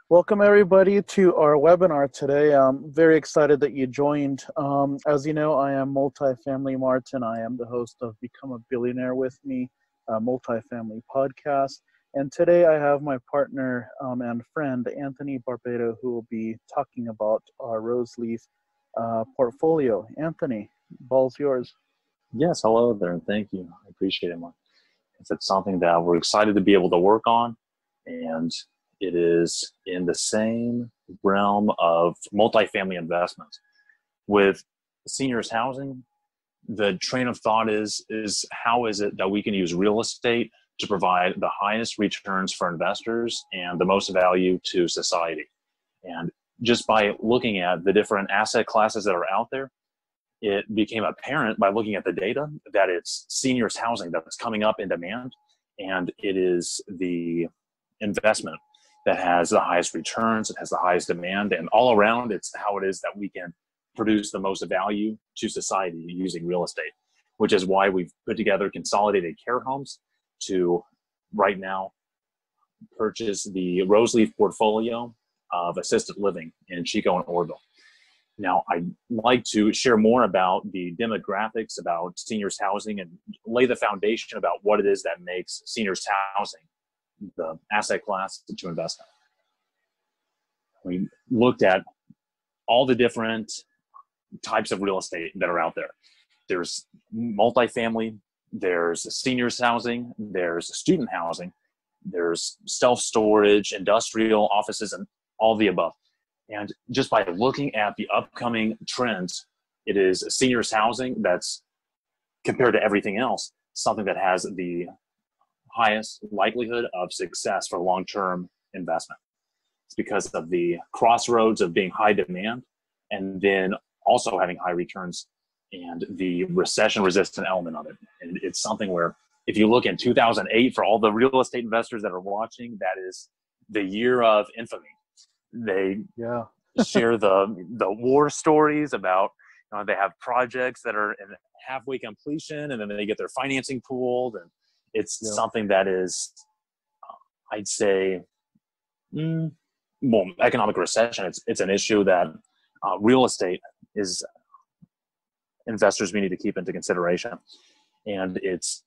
Welcome everybody to our webinar today. I'm very excited that you joined. As you know, I am Multifamily Martin. I am the host of Become a Billionaire with Me, a multifamily podcast. And today I have my partner and friend, Anthony Barbado, who will be talking about our Roseleaf portfolio. Anthony, ball's yours. Yes, hello there, and thank you. I appreciate it, Mark. It's something that we're excited to be able to work on, and it is in the same realm of multifamily investments. With seniors housing, the train of thought is how is it that we can use real estate to provide the highest returns for investors and the most value to society? And just by looking at the different asset classes that are out there, it became apparent by looking at the data that it's seniors housing that's coming up in demand, and it is the investment that has the highest returns, it has the highest demand, and all around it's how it is that we can produce the most value to society using real estate, which is why we've put together consolidated care homes to right now purchase the Roseleaf portfolio of assisted living in Chico and Orville. Now, I'd like to share more about the demographics about seniors housing and lay the foundation about what it is that makes seniors housing the asset class to invest in. We looked at all the different types of real estate that are out there. There's multifamily, there's seniors housing, there's student housing, there's self-storage, industrial, offices, and all the above. And just by looking at the upcoming trends, it is seniors housing that's, compared to everything else, something that has the highest likelihood of success for long-term investment. It's because of the crossroads of being high demand and then also having high returns and the recession-resistant element of it. And it's something where if you look in 2008, for all the real estate investors that are watching, that is the year of infamy. They share the war stories about they have projects that are in halfway completion and then they get their financing pulled, and it's something that is I'd say economic recession. It's an issue that real estate is investors we need to keep into consideration, and it's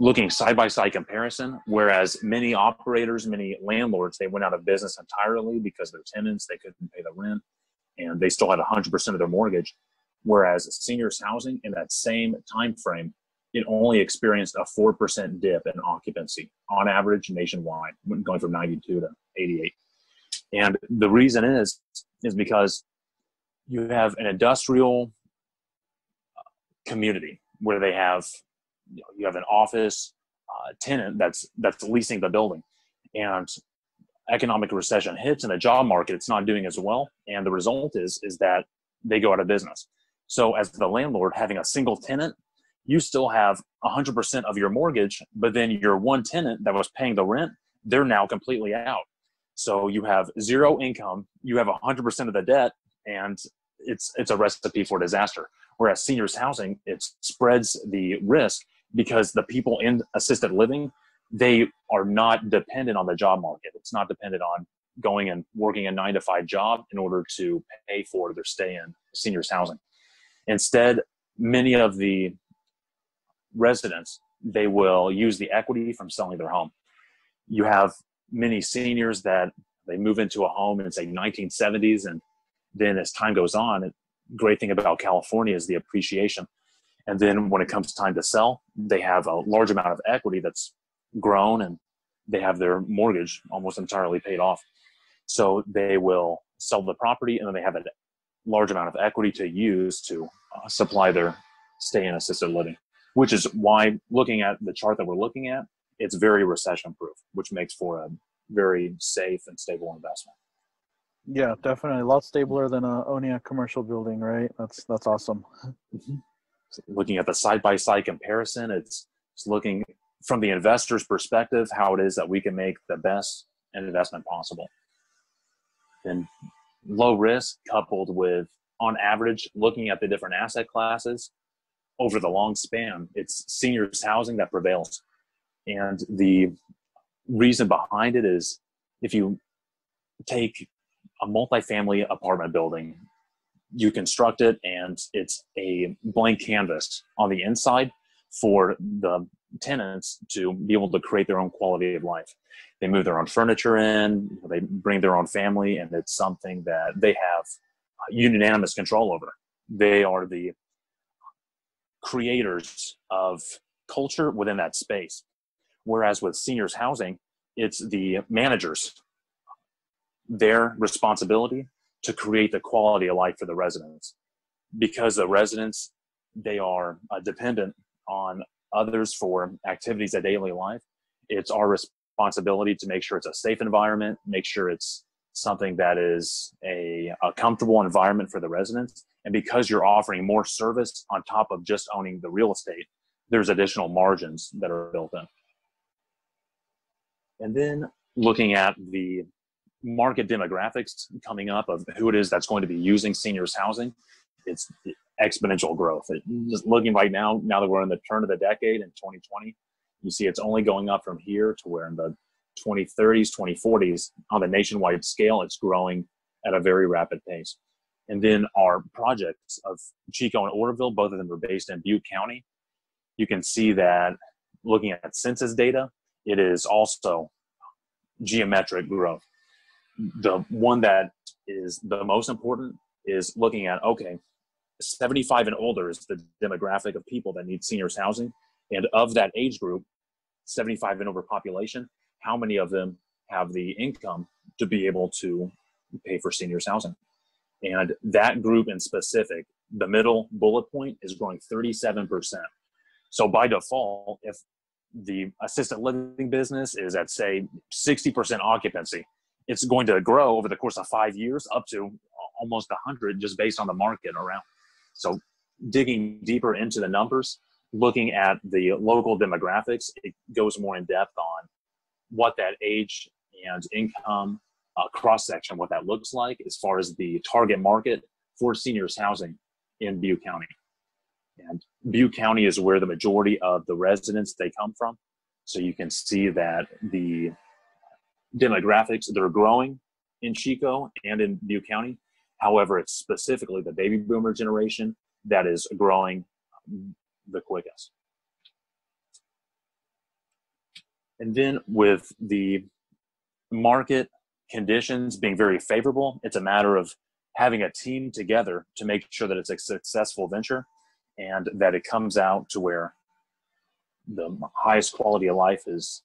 looking side-by-side comparison, whereas many operators, many landlords, they went out of business entirely because their tenants, they couldn't pay the rent, and they still had 100% of their mortgage. Whereas seniors housing, in that same time frame, it only experienced a 4% dip in occupancy on average nationwide, going from 92 to 88. And the reason is because you have an industrial community where they have you have an office tenant that's leasing the building, and economic recession hits and the job market, it's not doing as well, and the result is that they go out of business. So as the landlord, having a single tenant, you still have 100% of your mortgage, but then your one tenant that was paying the rent, they're now completely out. So you have zero income, you have 100% of the debt, and it's a recipe for disaster. Whereas seniors housing, it spreads the risk because the people in assisted living, they are not dependent on the job market. It's not dependent on going and working a 9-to-5 job in order to pay for their stay in seniors housing. Instead, many of the residents, they will use the equity from selling their home. You have many seniors that they move into a home in, say, 1970s, and then as time goes on, the great thing about California is the appreciation. And then when it comes time to sell, they have a large amount of equity that's grown, and they have their mortgage almost entirely paid off. So they will sell the property, and then they have a large amount of equity to use to supply their stay in assisted living, which is why, looking at the chart that we're looking at, it's very recession proof, which makes for a very safe and stable investment. Yeah, definitely a lot stabler than owning a commercial building, right? That's awesome. Mm-hmm. So looking at the side-by-side comparison, it's looking from the investor's perspective how it is that we can make the best investment possible. And low risk coupled with, on average, looking at the different asset classes over the long span, it's seniors housing that prevails. And the reason behind it is if you take a multifamily apartment building, you construct it, and it's a blank canvas on the inside for the tenants to be able to create their own quality of life. They move their own furniture in, they bring their own family, and it's something that they have unanimous control over. They are the creators of culture within that space. Whereas with seniors housing, it's the managers, their responsibility to create the quality of life for the residents. Because the residents, they are dependent on others for activities of daily life. It's our responsibility to make sure it's a safe environment, make sure it's something that is a comfortable environment for the residents. And because you're offering more service on top of just owning the real estate, there's additional margins that are built in. And then looking at the market demographics coming up of who it is that's going to be using seniors housing, it's exponential growth. Just looking right now that we're in the turn of the decade in 2020, you see it's only going up from here to where in the 2030s, 2040s, on the nationwide scale, it's growing at a very rapid pace. And then our projects of Chico and Orville, both of them are based in Butte County. You can see that looking at census data, it is also geometric growth. The one that is the most important is looking at, okay, 75 and older is the demographic of people that need seniors housing. And of that age group, 75 and over population, how many of them have the income to be able to pay for seniors housing? And that group in specific, the middle bullet point, is growing 37%. So by default, if the assisted living business is at, say, 60% occupancy, it's going to grow over the course of 5 years up to almost 100 just based on the market around. So digging deeper into the numbers, looking at the local demographics, it goes more in depth on what that age and income cross-section, what that looks like as far as the target market for seniors housing in Butte County. And Butte County is where the majority of the residents, they come from. So you can see that the demographics, they're growing in Chico and in Butte County. However, it's specifically the baby boomer generation that is growing the quickest. And then with the market conditions being very favorable, it's a matter of having a team together to make sure that it's a successful venture and that it comes out to where the highest quality of life is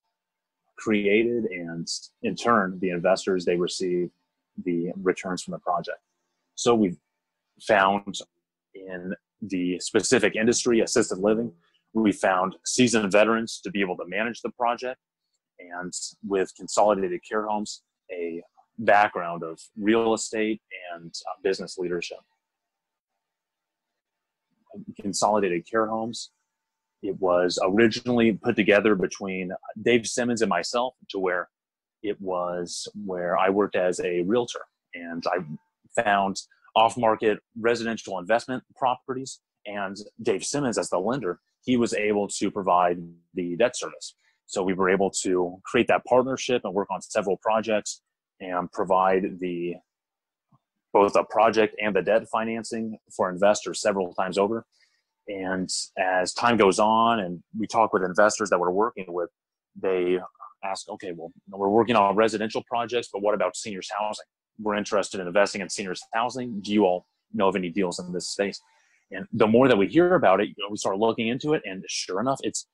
created, and in turn, the investors, they receive the returns from the project. So we've found in the specific industry, assisted living, we found seasoned veterans to be able to manage the project, and with Consolidated Care Homes, a background of real estate and business leadership. Consolidated Care Homes, it was originally put together between Dave Simmons and myself, to where it was where I worked as a realtor, and I found off-market residential investment properties, and Dave Simmons, as the lender, he was able to provide the debt service. So we were able to create that partnership and work on several projects and provide both the project and the debt financing for investors several times over. And as time goes on and we talk with investors that we're working with, they ask, okay, well, we're working on residential projects, but what about seniors housing? We're interested in investing in seniors housing. Do you all know of any deals in this space? And the more that we hear about it, we start looking into it, and sure enough, it's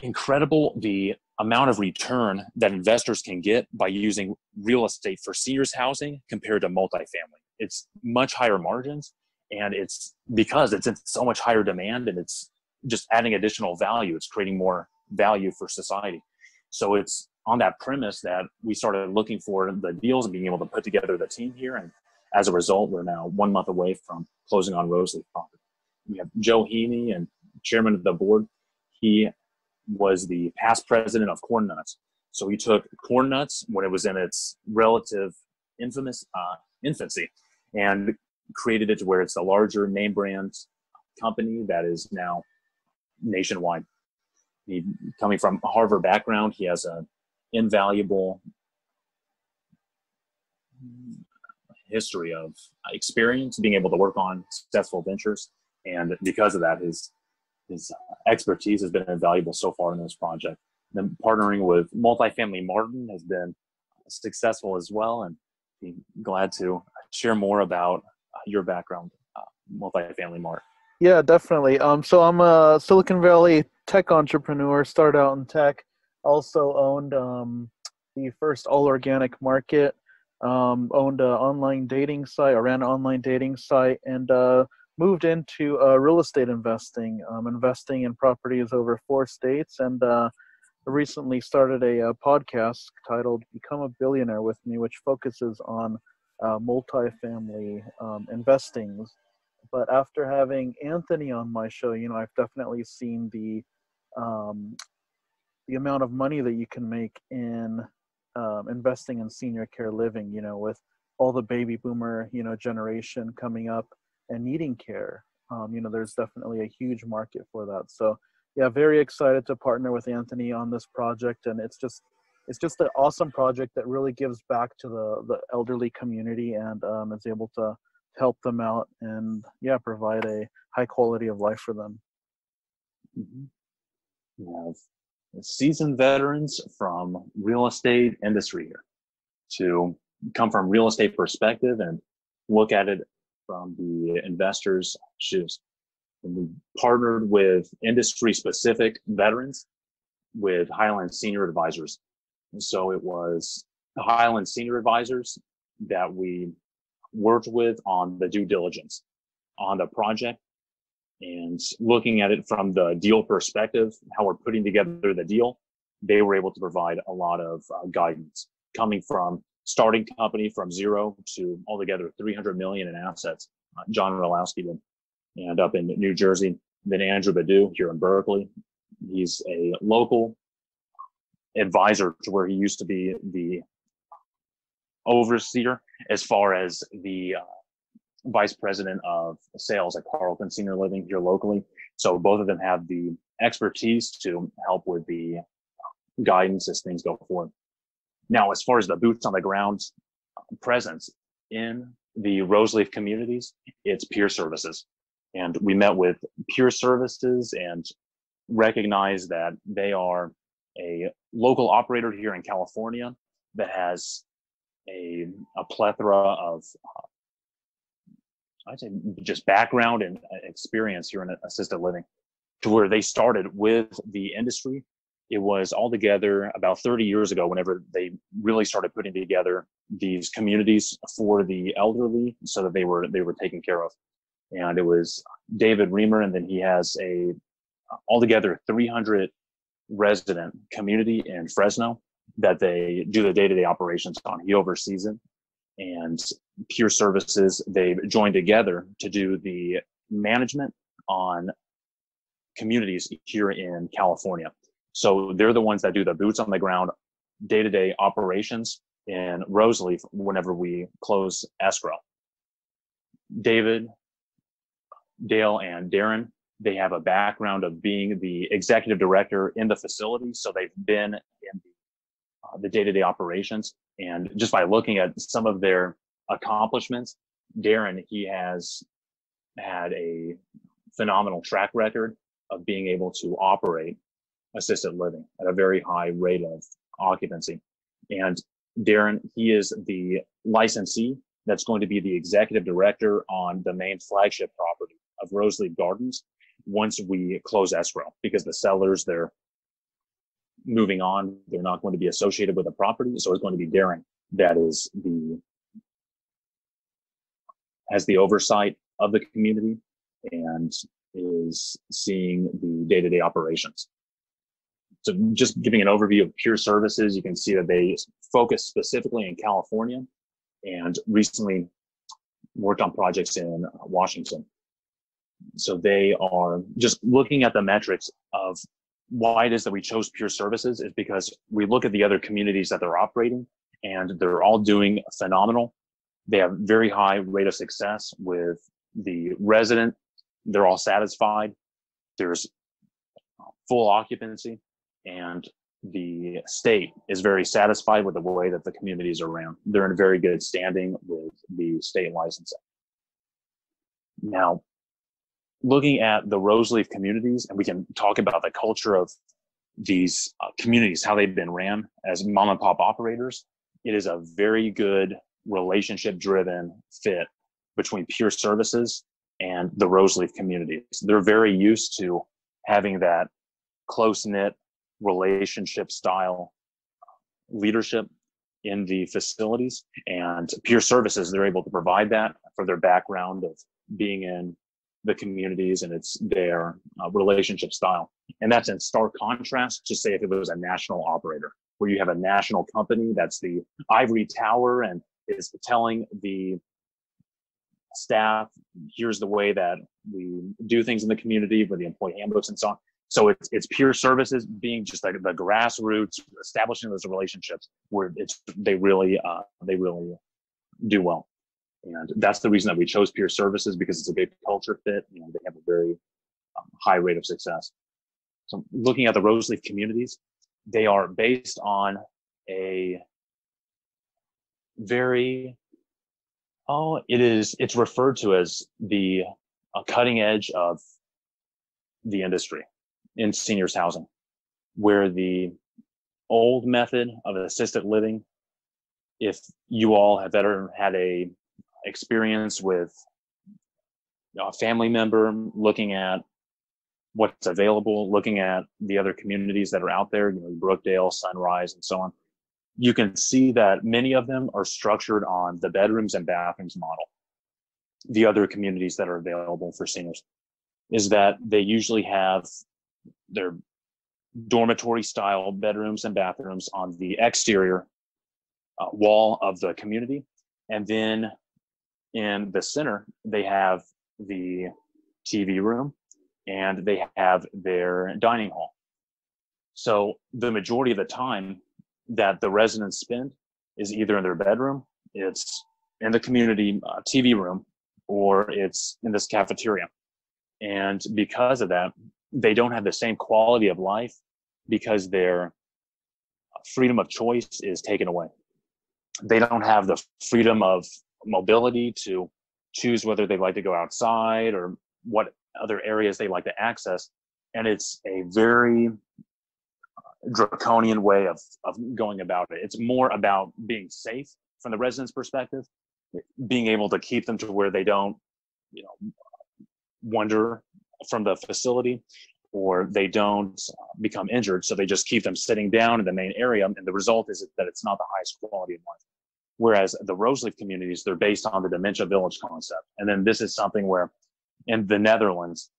incredible the amount of return that investors can get by using real estate for seniors housing compared to multifamily. It's much higher margins, and it's because it's in so much higher demand, and it's just adding additional value. It's creating more value for society. So it's on that premise that we started looking for the deals and being able to put together the team here. And as a result, we're now 1 month away from closing on Roseleaf property. We have Joe Heaney, and chairman of the board. He was the past president of Corn Nuts. So he took Corn Nuts when it was in its relative infancy and created it to where it's a larger name brand company that is now nationwide. He, coming from a Harvard background, he has an invaluable history of experience being able to work on successful ventures, and because of that, his expertise has been invaluable so far in this project. Then partnering with Multifamily Martin has been successful as well, and be glad to share more about your background, Multifamily Mart. Yeah, definitely. So I'm a Silicon Valley tech entrepreneur, started out in tech, also owned the first all organic market, owned an online dating site, I ran an online dating site, and moved into real estate investing, investing in properties over 4 states, and recently started a podcast titled Become a Billionaire with Me, which focuses on multifamily investing. But after having Anthony on my show, I've definitely seen um, the amount of money that you can make in investing in senior care living. With all the baby boomer, generation coming up and needing care. There's definitely a huge market for that. So, yeah, very excited to partner with Anthony on this project, and it's just an awesome project that really gives back to the elderly community and is able to help them out and provide a high quality of life for them. Mm-hmm. We have seasoned veterans from real estate industry here to come from real estate perspective and look at it from the investor's shoes. And we partnered with industry specific veterans with Highland Senior Advisors. And so it was the Highland Senior Advisors that we worked with on the due diligence on the project and looking at it from the deal perspective, how we're putting together the deal. They were able to provide a lot of guidance coming from starting company from zero to altogether 300 million in assets. John Roseleaf did, and up in New Jersey. Then Andrew Badu here in Berkeley. He's a local advisor to where he used to be the overseer as far as the vice president of sales at Carlton Senior Living here locally. So both of them have the expertise to help with the guidance as things go forward. Now, as far as the boots on the ground presence in the Roseleaf communities, it's Peer Services. And we met with Peer Services and recognized that they are a local operator here in California that has a plethora of I'd say just background and experience here in assisted living, to where they started with the industry. It was altogether about 30 years ago whenever they really started putting together these communities for the elderly so that they were taken care of. And it was David Reamer, and then he has a altogether 300 resident community in Fresno that they do the day-to-day operations on. He oversees it. And Peer Services, they've joined together to do the management on communities here in California. So they're the ones that do the boots on the ground, day-to-day operations in Roseleaf whenever we close escrow. David, Dale, and Darren, they have a background of being the executive director in the facility. So they've been in the day-to-day operations. And just by looking at some of their accomplishments, Darren, he has had a phenomenal track record of being able to operate assisted living at a very high rate of occupancy. And Darren, he is the licensee that's going to be the executive director on the main flagship property of Roseleaf Gardens once we close escrow, because the sellers, they're moving on. They're not going to be associated with the property. So it's going to be Darren that has the oversight of the community and is seeing the day-to-day operations. So just giving an overview of Peer Services, you can see that they focus specifically in California and recently worked on projects in Washington. So they are just looking at the metrics of why it is that we chose Peer Services is because we look at the other communities that they're operating and they're all doing phenomenal. They have very high rate of success with the resident. They're all satisfied. There's full occupancy, and the state is very satisfied with the way that the communities are ran. They're in very good standing with the state licensing. Now, looking at the Roseleaf communities, and we can talk about the culture of these communities, how they've been ran as mom and pop operators. It is a very good relationship driven fit between Pure Services and the Roseleaf communities. They're very used to having that close knit relationship style leadership in the facilities, and Pure Services, they're able to provide that for their background of being in the communities, and it's their relationship style. And that's in stark contrast to, say, if it was a national operator, where you have a national company that's the ivory tower and is telling the staff, here's the way that we do things in the community with the employee handbooks and so on. So it's Pure Services being just like the grassroots, establishing those relationships where they really do well. And that's the reason that we chose Pure Services, because it's a big culture fit and they have a very high rate of success. So looking at the Roseleaf communities, they are based on a very, it's referred to as the cutting edge of the industry in seniors housing, where the old method of assisted living, if you all have ever had a experience with a family member looking at what's available, looking at the other communities that are out there, Brookdale, Sunrise, and so on, you can see that many of them are structured on the bedrooms and bathrooms model. The other communities that are available for seniors is that they usually have their dormitory style bedrooms and bathrooms on the exterior wall of the community. And then in the center, they have the TV room and they have their dining hall. So the majority of the time that the residents spend is either in their bedroom, it's in the community TV room, or it's in this cafeteria. And because of that, they don't have the same quality of life because their freedom of choice is taken away. They don't have the freedom of mobility to choose whether they like to go outside or what other areas they like to access. And it's a very draconian way of going about it. It's more about being safe from the residents' perspective, being able to keep them to where they don't, wander from the facility, or they don't become injured. So they just keep them sitting down in the main area. And the result is that it's not the highest quality of life. Whereas the Roseleaf communities, they're based on the dementia village concept. And then this is something where in the Netherlands,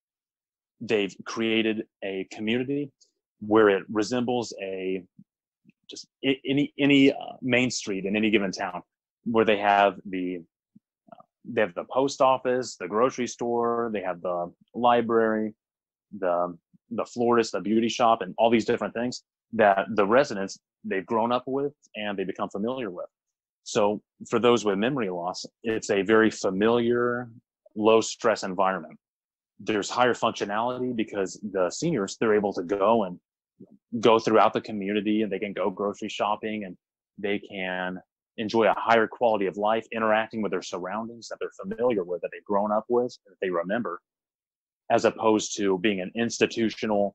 they've created a community where it resembles any main street in any given town, where they have the post office, the grocery store, they have the library, the florist, the beauty shop, and all these different things that the residents, they've grown up with and they become familiar with. So for those with memory loss, it's a very familiar, low stress environment. There's higher functionality because the seniors, they're able to go throughout the community, and they can go grocery shopping, and they can enjoy a higher quality of life interacting with their surroundings that they're familiar with, that they've grown up with, that they remember, as opposed to being an institutional,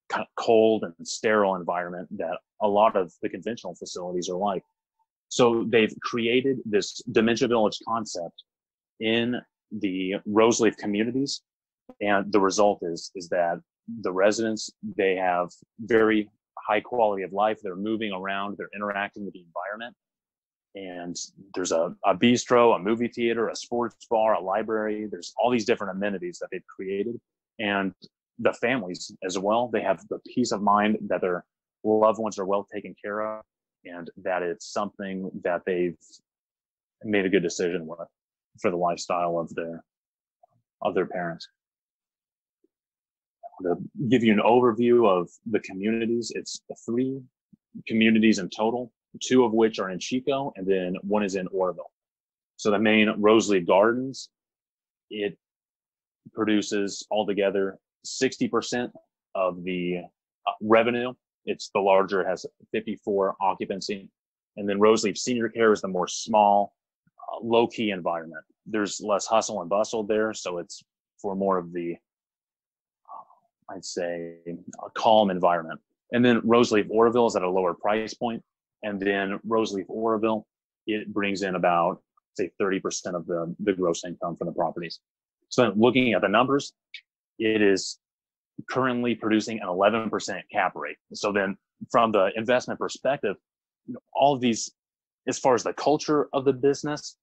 kind of cold and sterile environment that a lot of the conventional facilities are like. So they've created this dementia village concept in the Roseleaf communities, and the result is that the residents, they have very high quality of life. They're moving around, they're interacting with the environment, and there's a bistro, a movie theater, a sports bar, a library. There's all these different amenities that they've created, and the families as well, they have the peace of mind that their loved ones are well taken care of, and that it's something that they've made a good decision with for the lifestyle of their parents. To give you an overview of the communities, it's 3 communities in total, 2 of which are in Chico, and then 1 is in Oroville. So the main Roseleaf Gardens, it produces altogether 60% of the revenue It's the larger, it has 54 occupancy. And then Roseleaf Senior Care is the more small, low-key environment. There's less hustle and bustle there, so it's for more of the, I'd say, a calm environment. And then Roseleaf Oroville is at a lower price point. And then Roseleaf Oroville, it brings in about, say, 30% of the gross income from the properties. So then looking at the numbers, it is currently producing an 11% cap rate. So then from the investment perspective, all of these, as far as the culture of the business,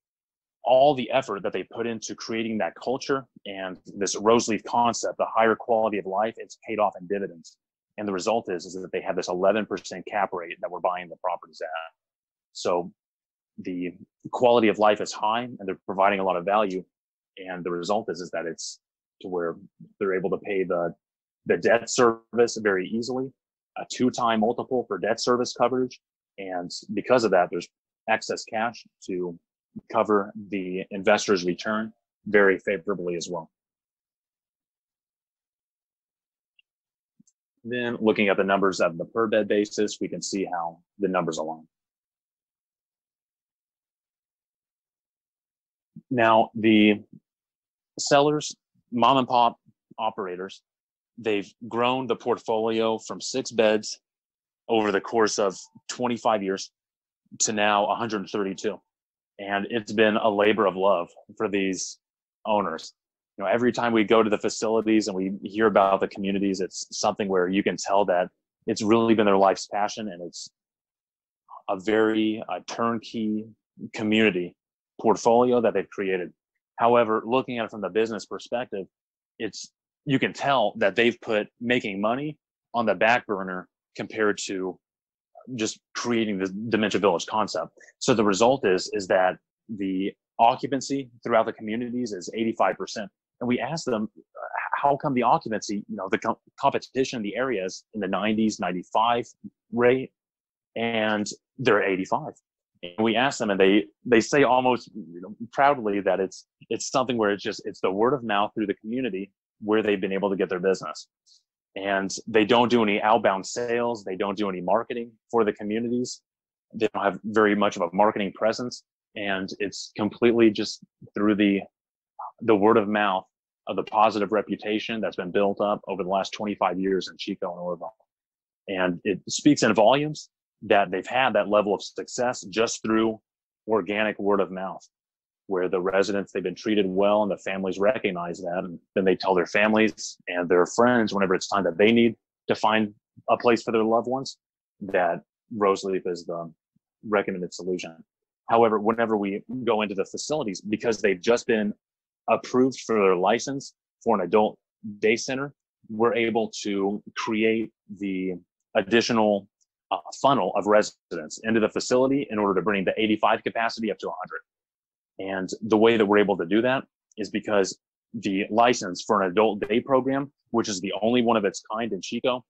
all the effort that they put into creating that culture and this Roseleaf concept, the higher quality of life, it's paid off in dividends. And the result is that they have this 11% cap rate that we're buying the properties at. So the quality of life is high and they're providing a lot of value. And the result is that it's to where they're able to pay the debt service very easily, a 2-time multiple for debt service coverage. And because of that, there's excess cash to cover the investor's return very favorably as well. Then looking at the numbers of the per bed basis, we can see how the numbers align. Now, the sellers, mom and pop operators, they've grown the portfolio from 6 beds over the course of 25 years to now 132. And it's been a labor of love for these owners. Every time we go to the facilities and we hear about the communities, it's something where you can tell that it's really been their life's passion, and it's a very turnkey community portfolio that they've created. However, looking at it from the business perspective, you can tell that they've put making money on the back burner compared to just creating the Dementia Village concept. So the result is that the occupancy throughout the communities is 85%. And we asked them, how come the occupancy, the competition in the areas in the 90s, 95 rate, and they're 85. And we asked them, and they say almost proudly that it's something where it's the word of mouth through the community where they've been able to get their business. And they don't do any outbound sales. They don't do any marketing for the communities. They don't have very much of a marketing presence. And it's completely just through the word of mouth of the positive reputation that's been built up over the last 25 years in Chico and Oroville. And it speaks in volumes that they've had that level of success just through organic word of mouth, where the residents, they've been treated well and the families recognize that. And then they tell their families and their friends whenever it's time that they need to find a place for their loved ones, that Roseleaf is the recommended solution. However, whenever we go into the facilities, because they've just been approved for their license for an adult day center, we're able to create the additional funnel of residents into the facility in order to bring the 85 capacity up to 100. And the way that we're able to do that is because the license for an adult day program, which is the only one of its kind in Chico,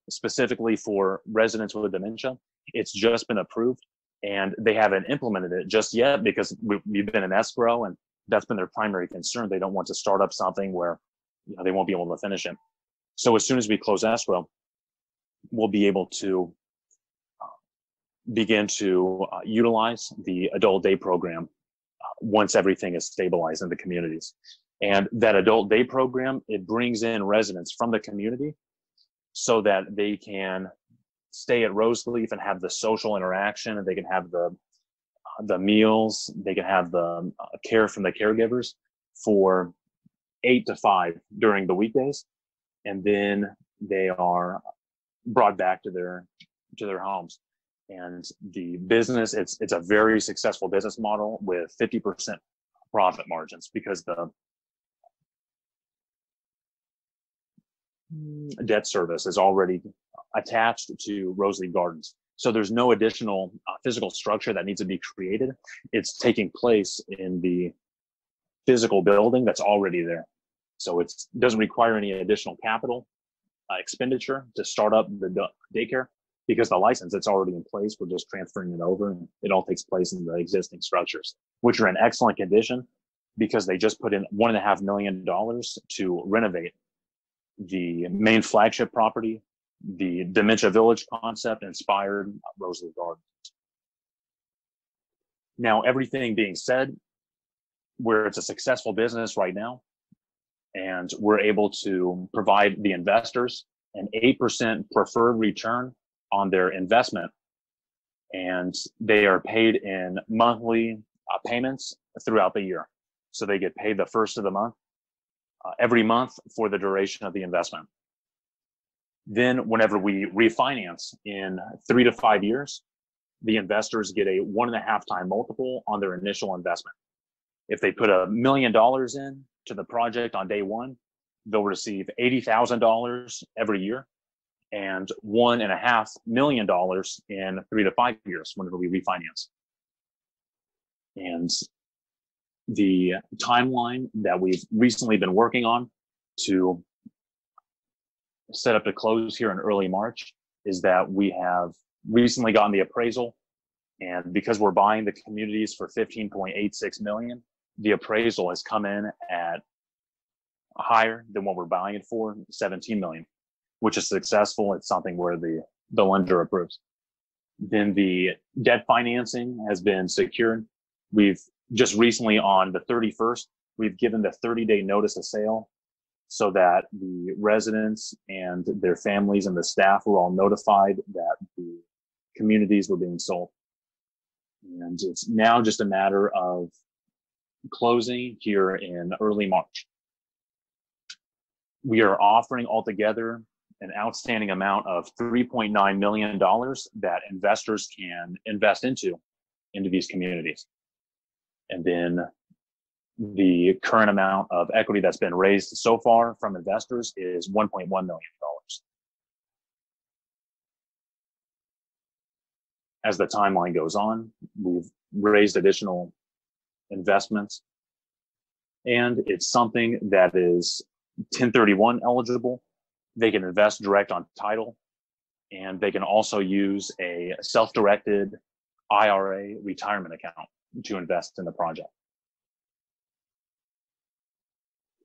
specifically for residents with dementia, it's just been approved, and they haven't implemented it just yet because we've been in escrow, and that's been their primary concern. They don't want to start up something where they won't be able to finish it. So as soon as we close escrow, we'll be able to begin to utilize the adult day program once everything is stabilized in the communities. And that adult day program, it brings in residents from the community so that they can stay at Roseleaf and have the social interaction, and they can have the meals, they can have the care from the caregivers for 8 to 5 during the weekdays, and then they are brought back to their homes. And the business, it's a very successful business model with 50% profit margins, because the debt service is already attached to Roseleaf Gardens. So there's no additional physical structure that needs to be created. It's taking place in the physical building that's already there. So it doesn't require any additional capital expenditure to start up the daycare, because the license, it's already in place. We're just transferring it over, and it all takes place in the existing structures, which are in excellent condition because they just put in $1.5 million to renovate the main flagship property The Dementia Village concept inspired Roseleaf Garden. Now, everything being said, where it's a successful business right now, and we're able to provide the investors an 8% preferred return on their investment, and they are paid in monthly payments throughout the year. So they get paid the first of the month, every month for the duration of the investment. Then whenever we refinance in 3 to 5 years, the investors get a 1.5 time multiple on their initial investment. If they put $1 million in to the project on day one, they'll receive $80,000 every year and $1.5 million in 3 to 5 years whenever we refinance. And the timeline that we've recently been working on to set up to close here in early March is that we have recently gotten the appraisal, and because we're buying the communities for $15.86 million, the appraisal has come in at higher than what we're buying it for, $17 million, which is successful. It's something where the lender approves. Then the debt financing has been secured. We've just recently, on the 31st, we've given the 30-day notice of sale so that the residents and their families and the staff were all notified that the communities were being sold. And it's now just a matter of closing here in early March. We are offering altogether an outstanding amount of $3.9 million that investors can invest into these communities. And then the current amount of equity that's been raised so far from investors is $1.1 million. As the timeline goes on, we've raised additional investments, and it's something that is 1031 eligible. They can invest direct on title, and they can also use a self-directed IRA retirement account to invest in the project.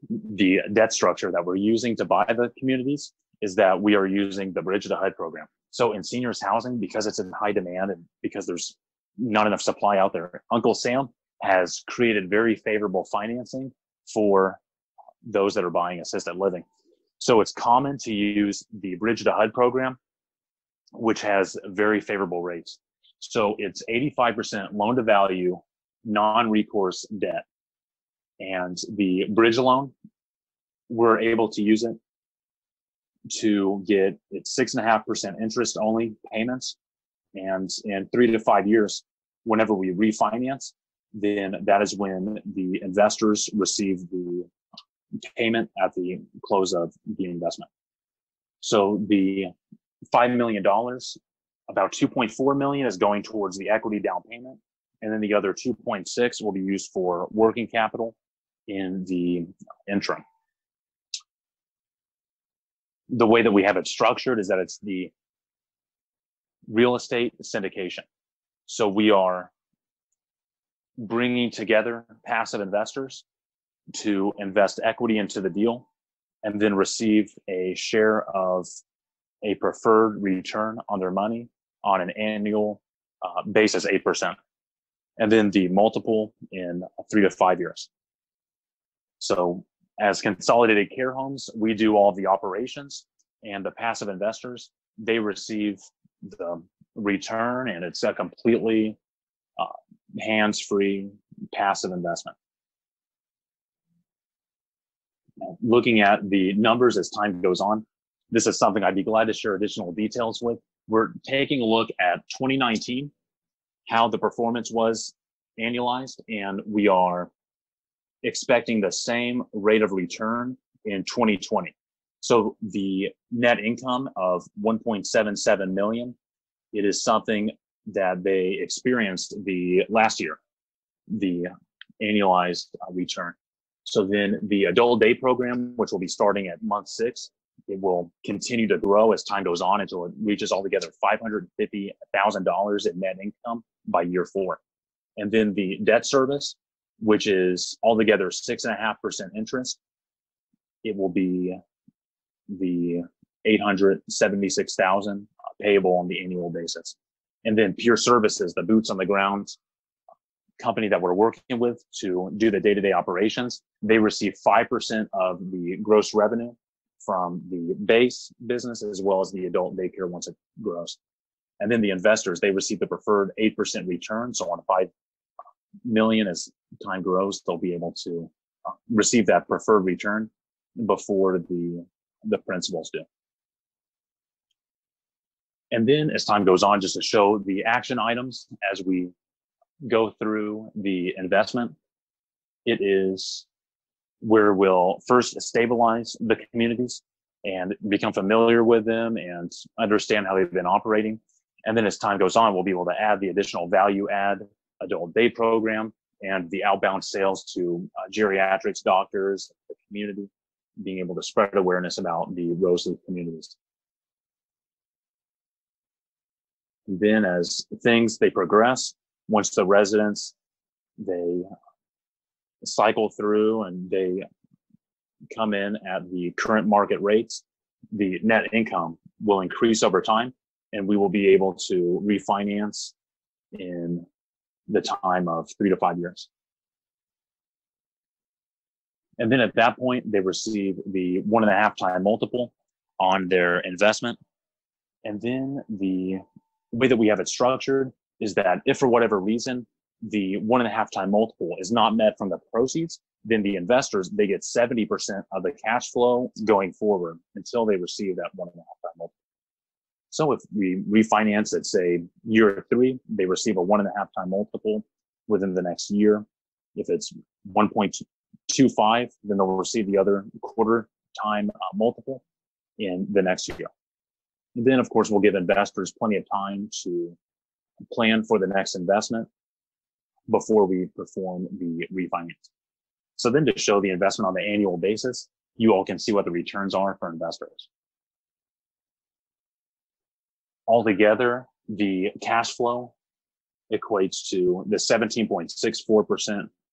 The debt structure that we're using to buy the communities is that we are using the Bridge to HUD program. So in seniors housing, because it's in high demand and because there's not enough supply out there, Uncle Sam has created very favorable financing for those that are buying assisted living. So it's common to use the Bridge to HUD program, which has very favorable rates. So it's 85% loan to value, non-recourse debt. And the bridge loan, we're able to use it to get it's 6.5% interest only payments. And in 3 to 5 years, whenever we refinance, then that is when the investors receive the payment at the close of the investment. So the $5 million, about $2.4 million is going towards the equity down payment. And then the other 2.6 will be used for working capital in the interim. The way that we have it structured is that it's the real estate syndication. So we are bringing together passive investors to invest equity into the deal and then receive a share of a preferred return on their money on an annual basis, 8%. And then the multiple in 3 to 5 years. So as Consolidated Care Homes, we do all the operations, and the passive investors, they receive the return, and it's a completely hands-free passive investment. Now, looking at the numbers as time goes on, this is something I'd be glad to share additional details with. We're taking a look at 2019, how the performance was annualized, and we are expecting the same rate of return in 2020. So the net income of 1.77 million, it is something that they experienced the last year, the annualized return. So then the adult day program, which will be starting at month 6, it will continue to grow as time goes on until it reaches altogether $550,000 in net income by year 4. And then the debt service, which is altogether 6.5% interest, it will be the $876,000 payable on the annual basis. And then Pure Services, the boots on the ground company that we're working with to do the day-to-day operations, they receive 5% of the gross revenue from the base business as well as the adult daycare once it grows. And then the investors, they receive the preferred 8% return. So on 5 million, as time grows, they'll be able to receive that preferred return before the principals do. And then as time goes on, just to show the action items as we go through the investment, it is where we'll first stabilize the communities and become familiar with them and understand how they've been operating. And then as time goes on, we'll be able to add the additional value add adult day program and the outbound sales to geriatrics, doctors, the community, being able to spread awareness about the Roseleaf communities. And then as things, they progress, once the residents, they cycle through and they come in at the current market rates, the net income will increase over time, and we will be able to refinance in the time of 3 to 5 years. And then at that point, they receive the 1.5 time multiple on their investment. And then the way that we have it structured is that if for whatever reason, the 1.5 time multiple is not met from the proceeds, then the investors, they get 70% of the cash flow going forward until they receive that 1.5 time multiple. So if we refinance at, say, year 3, they receive a 1.5 time multiple within the next year. If it's 1.25, then they'll receive the other quarter time multiple in the next year. And then, of course, we'll give investors plenty of time to plan for the next investment before we perform the refinance. So then to show the investment on the annual basis, you all can see what the returns are for investors. Altogether, the cash flow equates to the 17.64%